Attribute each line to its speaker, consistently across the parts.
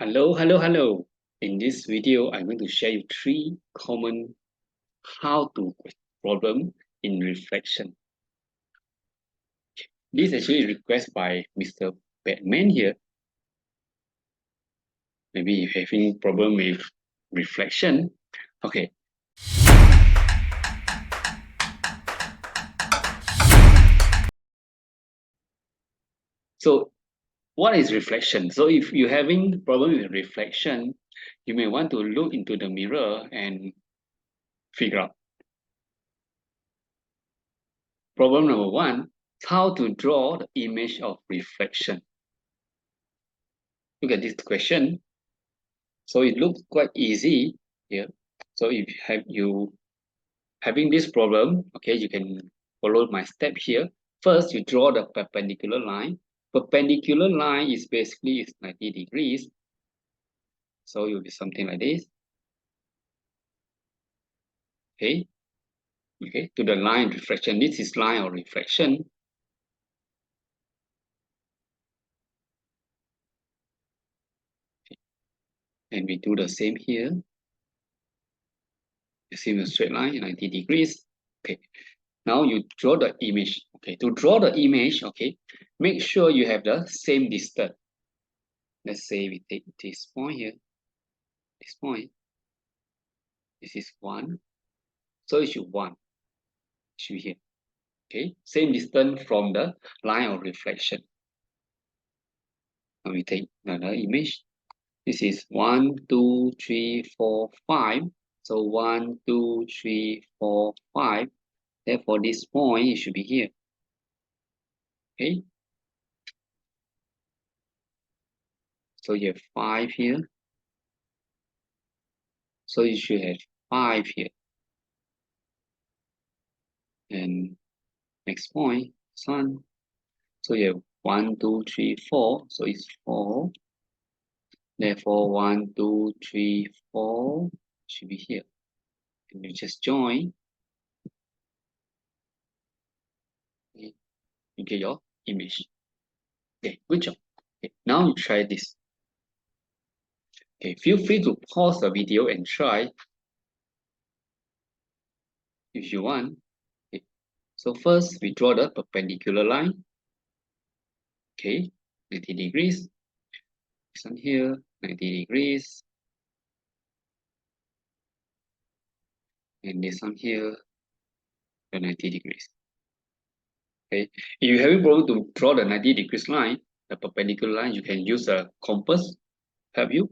Speaker 1: Hello. In this video, I'm going to share you 3 common how to problem in reflection. This is actually request by Mr. Batman here. Maybe you're having problem with reflection. Okay. So what is reflection? So if you're having problem with reflection, you may want to look into the mirror and figure out. Problem number 1, how to draw the image of reflection. Look at this question. So it looks quite easy here. So if you having this problem, okay, you can follow my step here. First, you draw the perpendicular line. Perpendicular line is basically 90 degrees. So it will be something like this. Okay. Okay, to the line reflection. This is line of reflection. Okay. And we do the same here. The same straight line, 90 degrees. Okay. Now you draw the image. Okay, to draw the image, okay, make sure you have the same distance. Let's say we take this point here, this point. This is 1. So it should 1. It should be here. Okay, same distance from the line of reflection. Now we take another image. This is 1, 2, 3, 4, 5. So 1, 2, 3, 4, 5. Therefore, this point it should be here. Okay. So you have 5 here. So you should have 5 here. And next point, sun. So you have 1, 2, 3, 4. So it's 4. Therefore, 1, 2, 3, 4 should be here. And you just join. Okay. You get your image. Okay, good job. Okay, now you try this. Okay, feel free to pause the video and try if you want. Okay. So first, we draw the perpendicular line. Okay, 90 degrees. This one here, 90 degrees. And this one here, 90 degrees. Okay, if you're having problem to draw the 90 degrees line, the perpendicular line, you can use a compass, help you,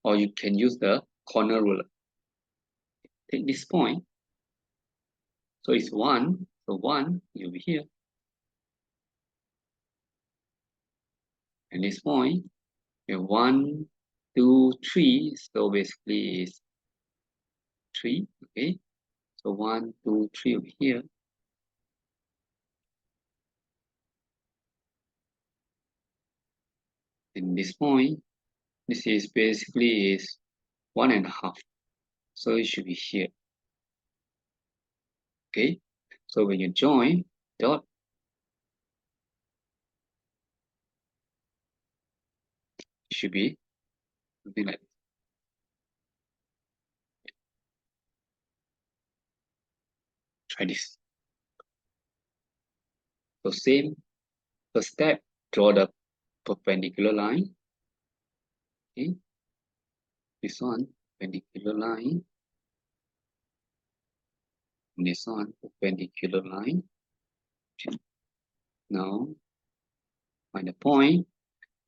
Speaker 1: or you can use the corner ruler. Take this point. So it's 1. So 1, you'll be here. And this point, you have 1, 2, 3. So basically is 3. Okay. So 1, 2, 3 over here. And this point, this is basically is 1.5. So it should be here. Okay. So when you join dot, it should be something like this. Try this. So same first step, draw the perpendicular line. Okay. This one, perpendicular line. And this one, perpendicular line. Okay. Now find the point.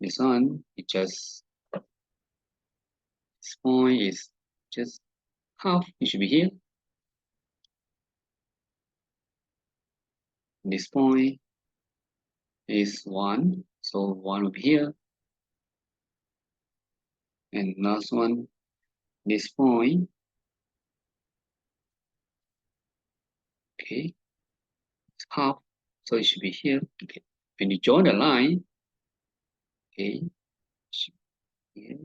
Speaker 1: This one, it just, this point is just half. It should be here. This point is 1. So 1 over here. And last one, this point. Okay. It's half. So it should be here. Okay. When you join the line, okay, should be here.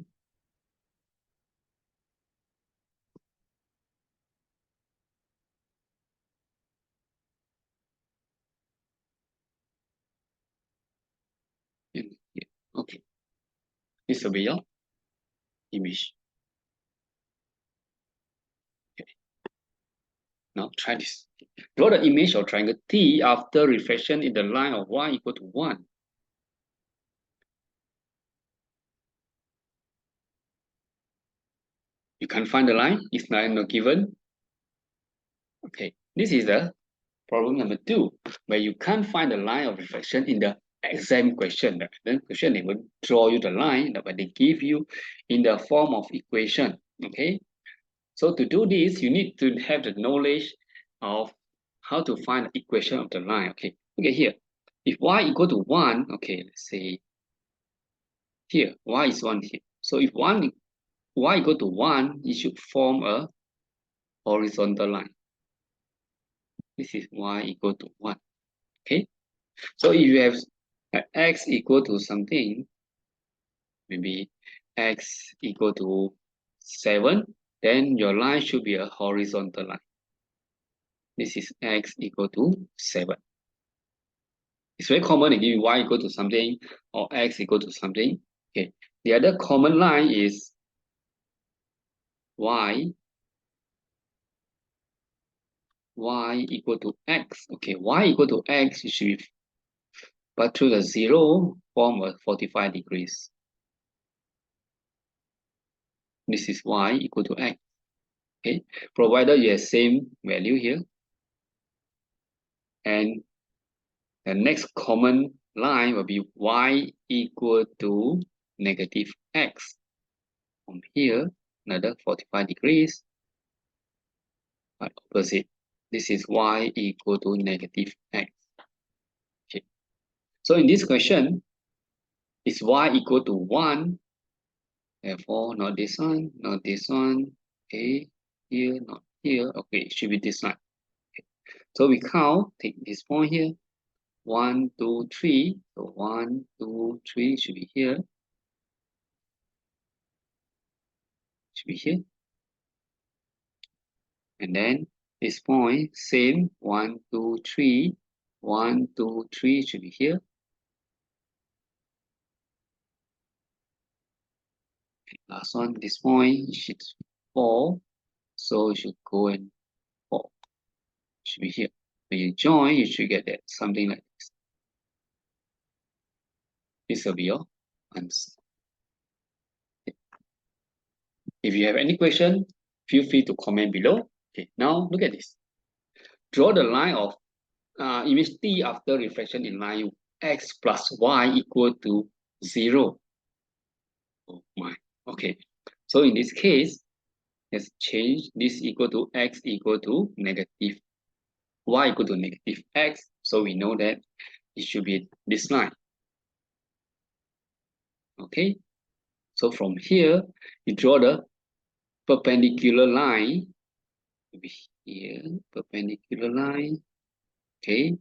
Speaker 1: And here. Okay. This will be all. image. Okay. Now try this. Draw the image of triangle T after reflection in the line of y equal to 1. You can't find the line, it's not given. Okay, this is the problem number 2, where you can't find the line of reflection in the exam question. The exam question, they will draw you the line, but they give you in the form of equation. Okay, so to do this, you need to have the knowledge of how to find the equation of the line. Okay, look at here. If y equal to 1, okay, let's say here, y is 1 here. So if y equal to 1, it should form a horizontal line. This is y equal to 1. Okay, so if you have x equal to something, maybe x equal to 7, then your line should be a horizontal line. This is x equal to 7. It's very common to give you y equal to something or x equal to something. Okay, the other common line is y equal to x. Okay, y equal to x, you should be, but to the 0 form a 45 degrees. This is y equal to x. Okay, provided you have same value here. And the next common line will be y equal to negative x. From here, another 45 degrees, but opposite. This is y equal to negative x. Okay. So in this question, is y equal to 1. Therefore, not this one, not this one. Okay, here, not here. Okay, it should be this one. Okay. So we count, take this point here. 1, 2, 3. So 1, 2, 3 should be here. Should be here. And then this point, same. 1, 2, 3. 1, 2, 3 should be here. Last one, this point should 4. So you should go and 4. Should be here. When you join, you should get that something like this. This will be your answer. If you have any question, feel free to comment below. Okay, now look at this. Draw the line of image T after reflection in line x plus y equal to 0. Oh my. Okay. So in this case, let's change this equal to x equal to negative y equal to negative x. So we know that it should be this line. Okay. So from here, you draw the perpendicular line. Maybe here, perpendicular line. Okay.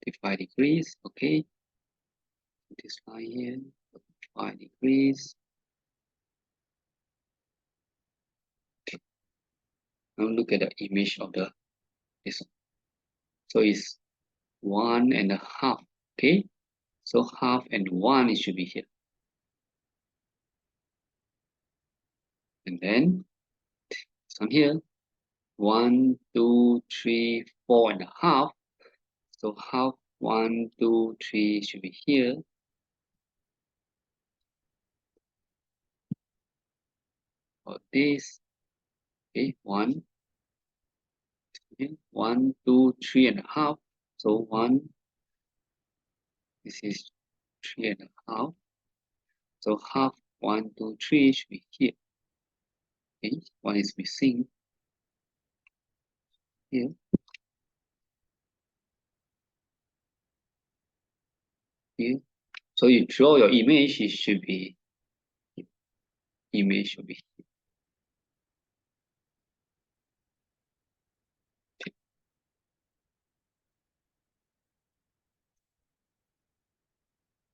Speaker 1: 55 degrees. Okay. This line here, 5 degrees. Okay. Now look at the image of this one. So it's 1.5. Okay. So half and 1, it should be here. And then this one here, 1, 2, 3, 4.5. So half, 1, 2, 3 should be here. For this, okay, 1, 1, 2, 3.5. So 1, this is 3.5. So half, 1, 2, 3 should be here. Okay, 1 is missing here. Here. So you draw your image, it should be, image should be here.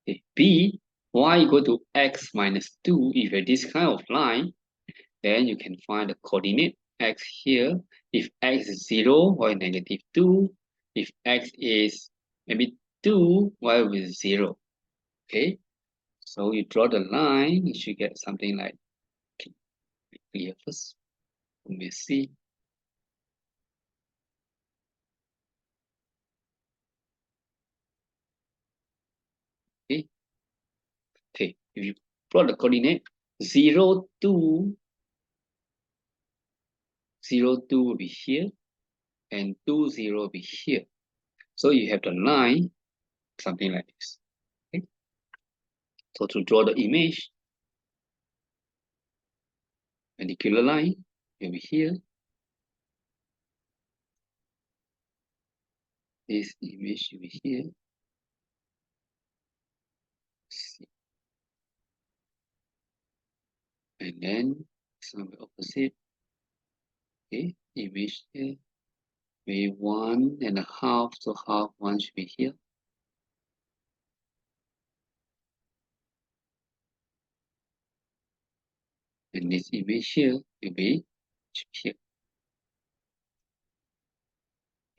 Speaker 1: Okay. B, y equal to x minus 2. If you have this kind of line, then you can find the coordinate x here. If x is 0, y negative 2. If x is maybe 2, y will be 0. Okay. So you draw the line, you should get something like, okay, clear first. Let me see. Okay. Okay, if you plot the coordinate 0, 2, 0, 2 will be here, and 2, 0 will be here. So you have the line, something like this. Okay. So to draw the image, perpendicular line will be here. This image will be here. And then some opposite. Okay, image here. Maybe 1.5, so half one should be here. And this image here will be here.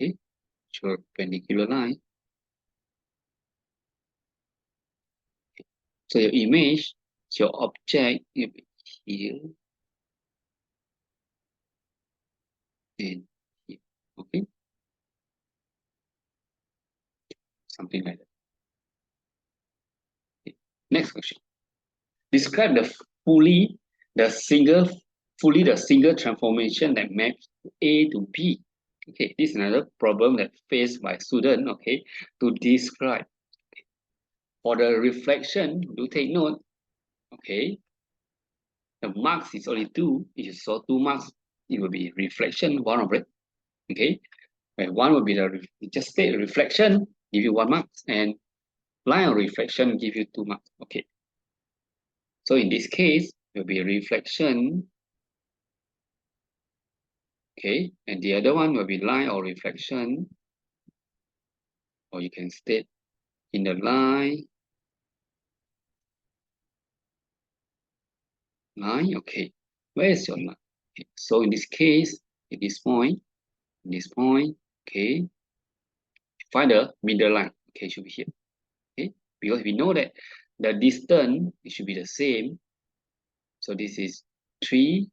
Speaker 1: Okay, short perpendicular line. Okay. So your image, your object will be here and here. Okay, something like that. Okay. Next question. Describe the fully the single transformation that maps A to B. Okay, this is another problem that faced by student. Okay, to describe. For the reflection, do take note. Okay, the marks is only 2. If you saw 2 marks, it will be reflection, one of it. Okay, where one will be the just state reflection, give you 1 mark, and line of reflection give you 2 marks. Okay, so in this case, it will be reflection. Okay, and the other one will be line or reflection, or you can state in the line. Okay, where is your line? Okay, so in this case, at this point, okay, find the middle line. Okay, it should be here. Okay, because we know that the distance it should be the same. So this is 3,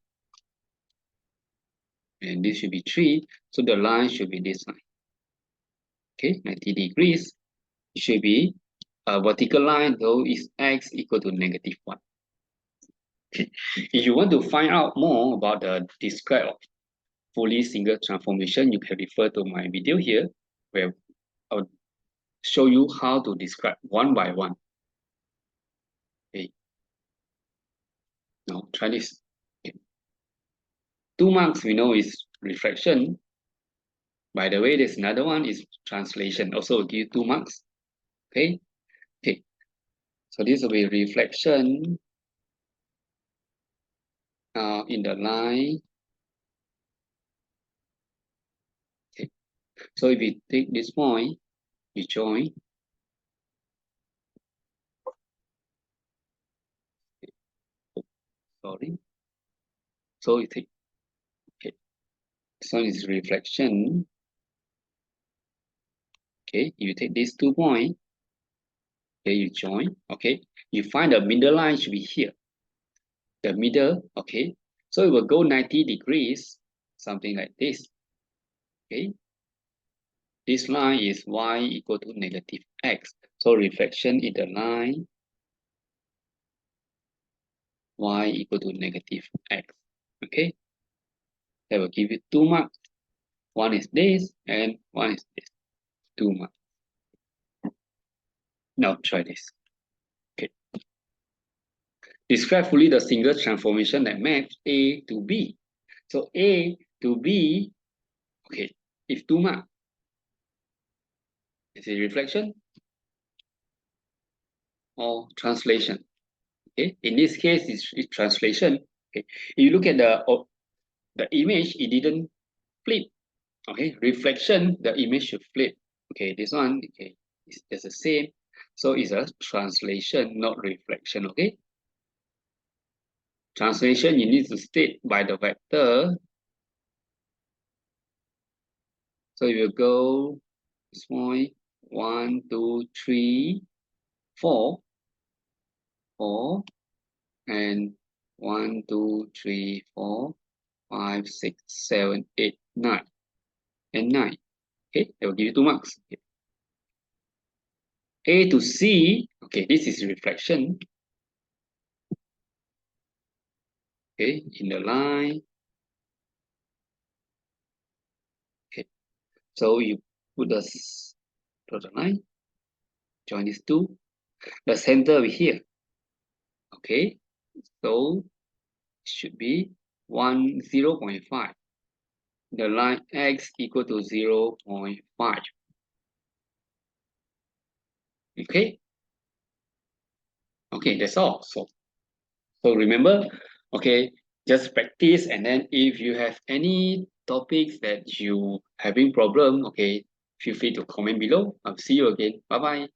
Speaker 1: and this should be 3. So the line should be this line. Okay, 90 degrees. It should be a vertical line, though is x equal to -1. Okay. If you want to find out more about the describe of fully single transformation, you can refer to my video here, where I'll show you how to describe one by one. Okay. Now try this. Okay. 2 marks we know is reflection. By the way, there's another one is translation. Also will give 2 marks. Okay. Okay. So this will be reflection in the line. Okay. So if we take this point, we join. Sorry. So you take, okay. This one is reflection. Okay, you take these 2 points. Okay, you join. Okay, you find the middle line should be here. The middle, okay. So it will go 90 degrees, something like this. Okay. This line is y equal to -x. So reflection in the line y equal to -x. Okay. That will give you 2 marks. One is this and one is this. 2 marks. Now try this. Okay. Describe fully the single transformation that maps A to B. So A to B, okay, if 2 marks. Is it reflection or translation? Okay, in this case, it's translation. Okay, if you look at the image, it didn't flip. Okay, reflection, the image should flip. Okay, this one, okay, it's the same. So it's a translation, not reflection. Okay, translation you need to state by the vector. So you will go this point 1, 2, 3, 4. 4, and 1, 2, 3, 4, 5, 6, 7, 8, 9, and 9. Okay, they will give you 2 marks. Okay. A to C, okay, this is reflection. Okay, in the line. Okay, so you put the dotted line, join these two. The center over here. Okay, so should be 0.5. The line x equal to 0.5. Okay, okay, that's all. So remember, okay, just practice, and then if you have any topics that you having problem, okay, feel free to comment below. I'll see you again. Bye bye.